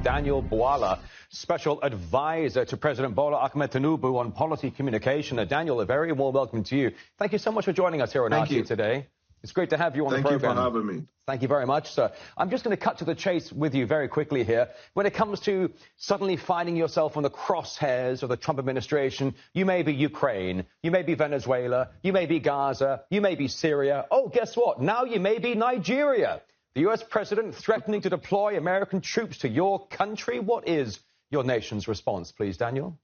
Daniel Bwala, Special Advisor to President Bola Ahmed Tinubu on policy communication. Daniel, a very warm welcome to you. Thank you so much for joining us here on RT today. It's great to have you on the program. Thank you for having me. Thank you very much, sir. I'm just going to cut to the chase with you very quickly here. When it comes to suddenly finding yourself on the crosshairs of the Trump administration, you may be Ukraine, you may be Venezuela, you may be Gaza, you may be Syria. Oh, guess what? Now you may be Nigeria. The U.S. president threatening to deploy American troops to your country. What is your nation's response, please, Daniel?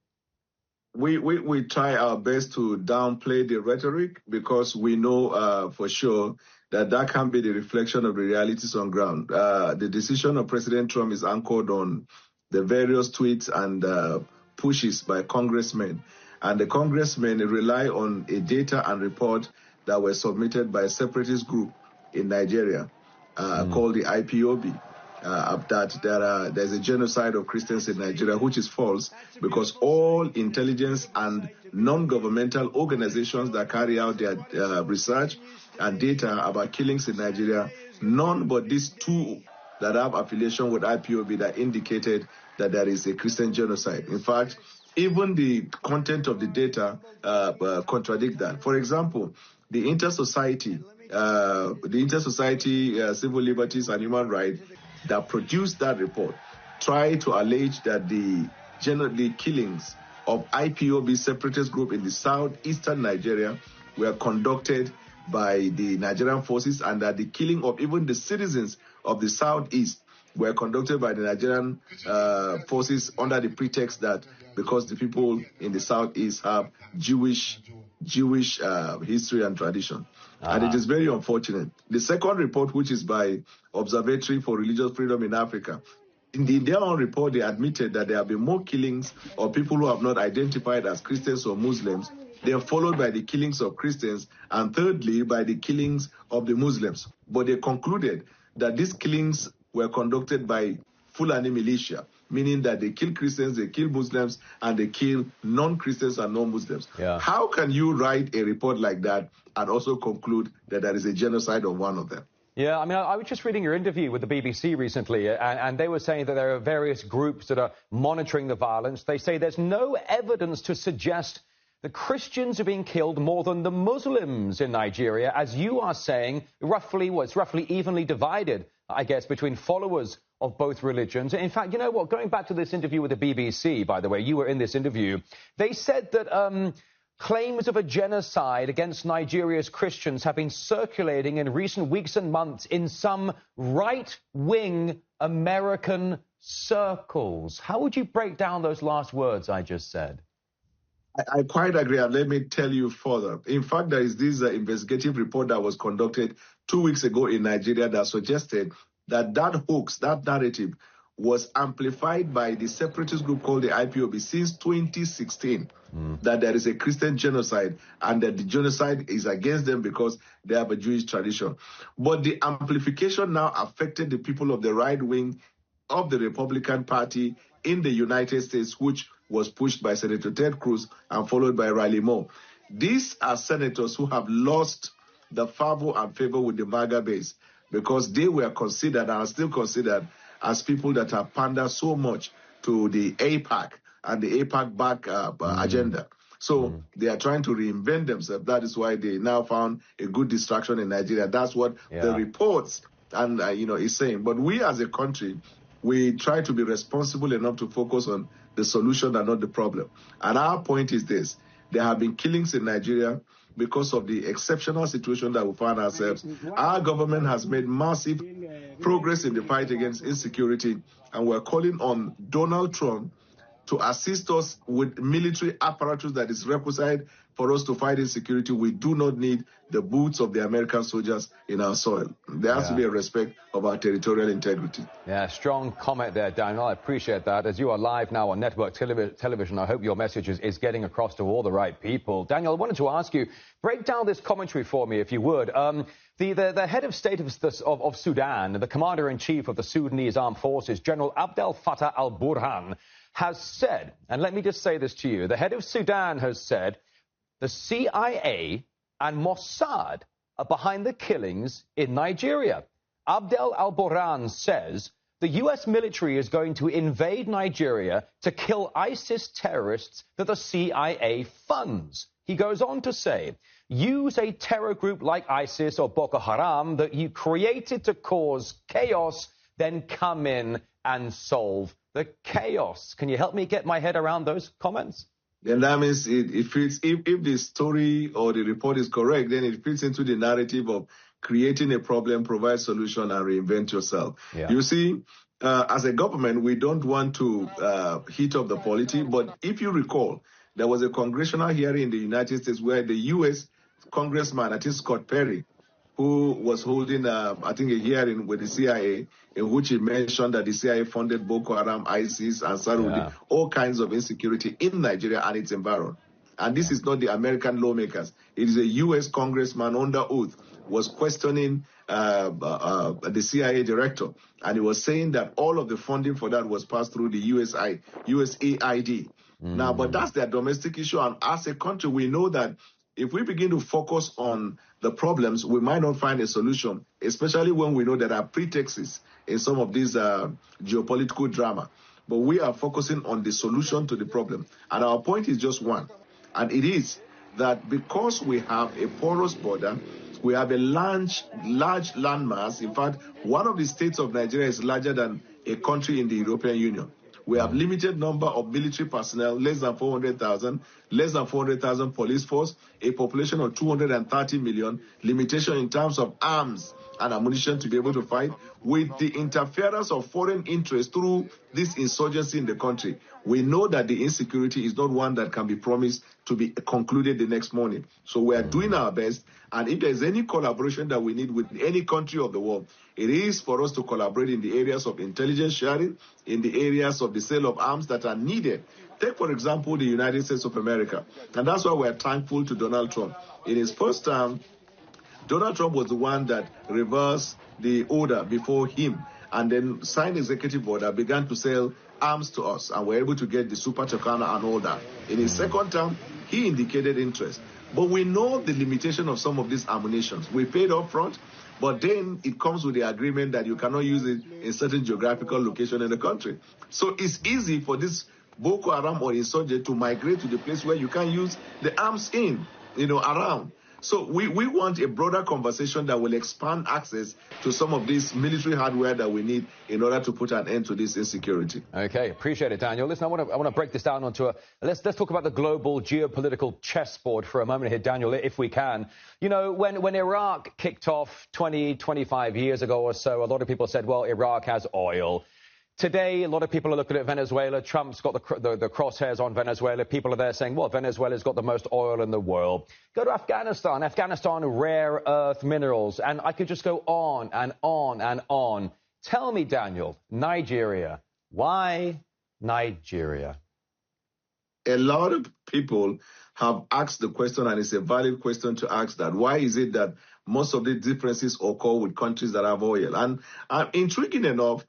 We try our best to downplay the rhetoric because we know for sure that can be the reflection of the realities on ground. The decision of President Trump is anchored on the various tweets and pushes by congressmen. And the congressmen rely on a data and report that were submitted by a separatist group in Nigeria called the IPOB. That there's a genocide of Christians in Nigeria, which is false, because all intelligence and non-governmental organizations that carry out their research and data about killings in Nigeria, none but these two that have affiliation with IPOB that indicated that there is a Christian genocide. In fact, even the content of the data contradict that. For example, the Inter-Society Civil Liberties and Human Rights that produced that report tried to allege that the killings of IPOB separatist group in the southeastern Nigeria were conducted by the Nigerian forces, and that the killing of even the citizens of the southeast were conducted by the Nigerian forces under the pretext that because the people in the southeast have Jewish history and tradition. And it is very unfortunate. The second report, which is by Observatory for Religious Freedom in Africa, in their own report, they admitted that there have been more killings of people who have not identified as Christians or Muslims. They are followed by the killings of Christians, and thirdly, by the killings of the Muslims. But they concluded that these killings were conducted by Fulani militia, meaning that they kill Christians, they kill Muslims, and they kill non-Christians and non-Muslims. Yeah. How can you write a report like that and also conclude that there is a genocide of one of them? Yeah, I mean, I was just reading your interview with the BBC recently, and they were saying that there are various groups that are monitoring the violence. They say there's no evidence to suggest that Christians are being killed more than the Muslims in Nigeria, as you are saying, it's roughly evenly divided, I guess, between followers of both religions. In fact, you know what, going back to this interview with the BBC, by the way, you were in this interview, they said that claims of a genocide against Nigeria's Christians have been circulating in recent weeks and months in some right-wing American circles. How would you break down those last words I just said? I quite agree, and let me tell you further. In fact, there is this investigative report that was conducted 2 weeks ago in Nigeria that suggested that hoax, that narrative, was amplified by the separatist group called the IPOB since 2016, that there is a Christian genocide and that the genocide is against them because they have a Jewish tradition. But the amplification now affected the people of the right wing of the Republican Party in the United States, which was pushed by Senator Ted Cruz and followed by Riley Moore. These are senators who have lost the favor and favor with the MAGA base because they were considered and are still considered as people that have pandered so much to the AIPAC and the AIPAC-backed agenda. So they are trying to reinvent themselves. That is why they now found a good distraction in Nigeria. That's what the reports and is saying. But we as a country, we try to be responsible enough to focus on the solution and not the problem. And our point is this: there have been killings in Nigeria because of the exceptional situation that we find ourselves. Our government has made massive progress in the fight against insecurity, and we're calling on Donald Trump to assist us with military apparatus that is requisite for us to fight insecurity. We do not need the boots of the American soldiers in our soil. There has to be a respect of our territorial integrity. Yeah, strong comment there, Daniel. I appreciate that. As you are live now on network television, I hope your message is getting across to all the right people. Daniel, I wanted to ask you, break down this commentary for me, if you would. The head of state of Sudan, the commander-in-chief of the Sudanese Armed Forces, General Abdel Fattah al-Burhan, has said, and let me just say this to you, the head of Sudan has said the CIA and Mossad are behind the killings in Nigeria. Abdel al-Burhan says The U.S. military is going to invade Nigeria to kill ISIS terrorists that the CIA funds. He goes on to say, use a terror group like ISIS or Boko Haram that you created to cause chaos, then come in and solve the chaos. Can you help me get my head around those comments? Then that means it fits, if the story or the report is correct, then it fits into the narrative of creating a problem, provide solution, and reinvent yourself. Yeah. You see, as a government, we don't want to heat up the polity, but if you recall, there was a congressional hearing in the United States where the U.S. Congressman, I think Scott Perry, who was holding, I think, a hearing with the CIA, in which he mentioned that the CIA funded Boko Haram, ISIS, and Sarudi, all kinds of insecurity in Nigeria and its environment. And this is not the American lawmakers. It is a U.S. congressman under oath was questioning the CIA director, and he was saying that all of the funding for that was passed through the USAID. Now, but that's their domestic issue, and as a country, we know that if we begin to focus on the problems, we might not find a solution, especially when we know there are pretexts in some of these geopolitical drama. But we are focusing on the solution to the problem. And our point is just one. And it is that because we have a porous border, we have a large landmass. In fact, one of the states of Nigeria is larger than a country in the European Union. We have limited number of military personnel, less than 400,000 police force, a population of 230 million, limitation in terms of arms and ammunition to be able to fight. With the interference of foreign interests through this insurgency in the country, we know that the insecurity is not one that can be promised to be concluded the next morning. So we are doing our best, and if there's any collaboration that we need with any country of the world, it is for us to collaborate in the areas of intelligence sharing, in the areas of the sale of arms that are needed. Take, for example, the United States of America. And that's why we're thankful to Donald Trump. In his first term, Donald Trump was the one that reversed the order before him and then signed executive order, began to sell arms to us, and were able to get the Super Tucana and all that. In his second term, he indicated interest. But we know the limitation of some of these ammunitions. We paid up front, but then it comes with the agreement that you cannot use it in certain geographical location in the country. So it's easy for this Boko Haram or insurgent to migrate to the place where you can use the arms around. So we want a broader conversation that will expand access to some of this military hardware that we need in order to put an end to this insecurity. Okay, appreciate it, Daniel. Listen, I want to break this down onto let's talk about the global geopolitical chessboard for a moment here, Daniel, if we can. You know, when Iraq kicked off 25 years ago or so, a lot of people said, well, Iraq has oil. Today, a lot of people are looking at Venezuela. Trump's got the crosshairs on Venezuela. People are there saying, well, Venezuela's got the most oil in the world. Go to Afghanistan. Afghanistan, rare earth minerals. And I could just go on and on and on. Tell me, Daniel, Nigeria. Why Nigeria? A lot of people have asked the question, and it's a valid question to ask that. Why is it that most of the differences occur with countries that have oil? And intriguing enough,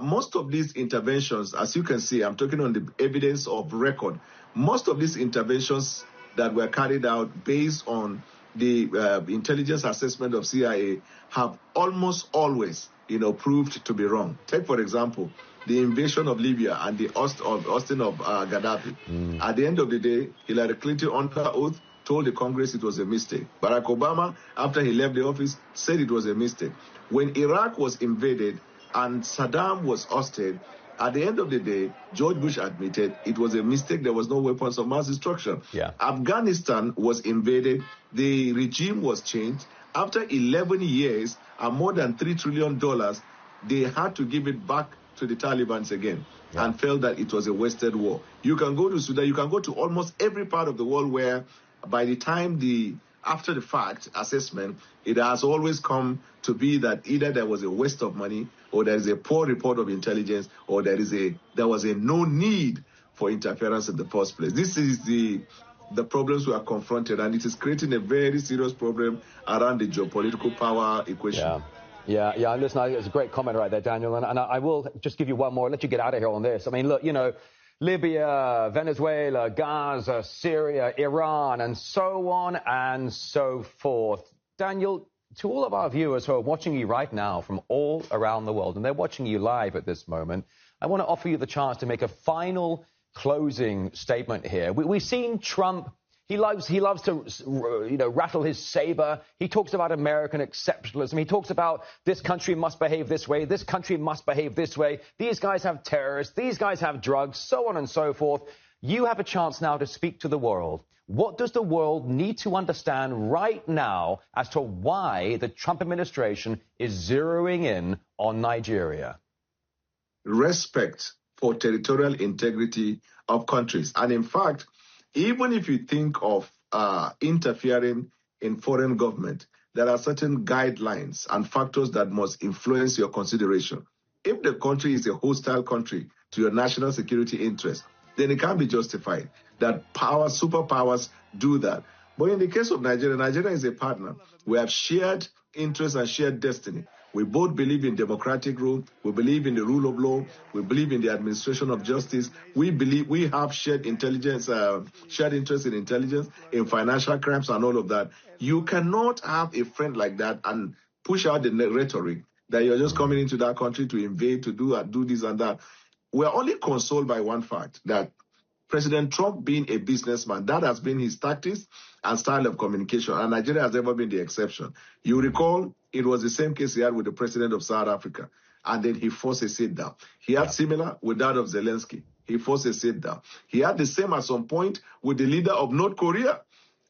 most of these interventions, as you can see, I'm talking on the evidence of record. Most of these interventions that were carried out based on the intelligence assessment of CIA have almost always, proved to be wrong. Take, for example, the invasion of Libya and the ousting of Gaddafi. At the end of the day, Hillary Clinton, under oath, told the Congress it was a mistake. Barack Obama, after he left the office, said it was a mistake. When Iraq was invaded and Saddam was ousted, at the end of the day, George Bush admitted it was a mistake. There was no weapons of mass destruction. Yeah. Afghanistan was invaded. The regime was changed. After 11 years and more than $3 trillion, they had to give it back to the Taliban again and felt that it was a wasted war. You can go to Sudan. You can go to almost every part of the world where by the time after the fact assessment, it has always come to be that either there was a waste of money, or there is a poor report of intelligence, or there was no need for interference in the first place. This is the problems we are confronted, and it is creating a very serious problem around the geopolitical power equation. Yeah. Listen, it's a great comment right there, Daniel, and I will just give you one more, let you get out of here on this. I mean, look, Libya, Venezuela, Gaza, Syria, Iran, and so on and so forth. Daniel, To all of our viewers who are watching you right now from all around the world, and they're watching you live at this moment, I want to offer you the chance to make a final closing statement here. We've seen Trump. He loves to, rattle his saber. He talks about American exceptionalism. He talks about this country must behave this way. This country must behave this way. These guys have terrorists. These guys have drugs, so on and so forth. You have a chance now to speak to the world. What does the world need to understand right now as to why the Trump administration is zeroing in on Nigeria? Respect for territorial integrity of countries. And in fact, even if you think of interfering in foreign government, there are certain guidelines and factors that must influence your consideration. If the country is a hostile country to your national security interest, then it can be justified that superpowers do that. But in the case of Nigeria, Nigeria is a partner. We have shared interests and shared destiny. We both believe in democratic rule. We believe in the rule of law. We believe in the administration of justice. We believe we have shared intelligence, shared interest in intelligence, in financial crimes and all of that. You cannot have a friend like that and push out the rhetoric that you're just coming into that country to invade, to do this and that. We're only consoled by one fact, that President Trump being a businessman, that has been his tactics and style of communication, and Nigeria has never been the exception. You recall, it was the same case he had with the president of South Africa, and then he forced a sit-down. He had similar with that of Zelensky. He forced a sit-down. He had the same at some point with the leader of North Korea,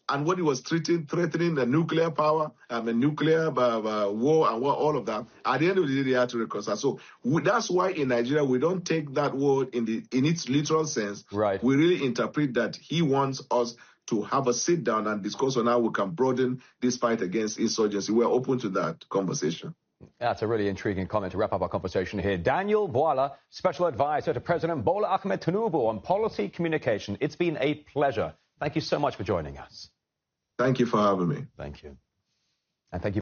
and when he was threatening the nuclear power, nuclear war and all of that, at the end of the day, they had to reconcile. So that's why in Nigeria, we don't take that word in its literal sense. Right. We really interpret that he wants us to have a sit down and discuss on how we can broaden this fight against insurgency. We're open to that conversation. That's a really intriguing comment to wrap up our conversation here. Daniel Bwala, Special Advisor to President Bola Ahmed Tinubu on policy communication. It's been a pleasure. Thank you so much for joining us. Thank you for having me. Thank you. And thank you.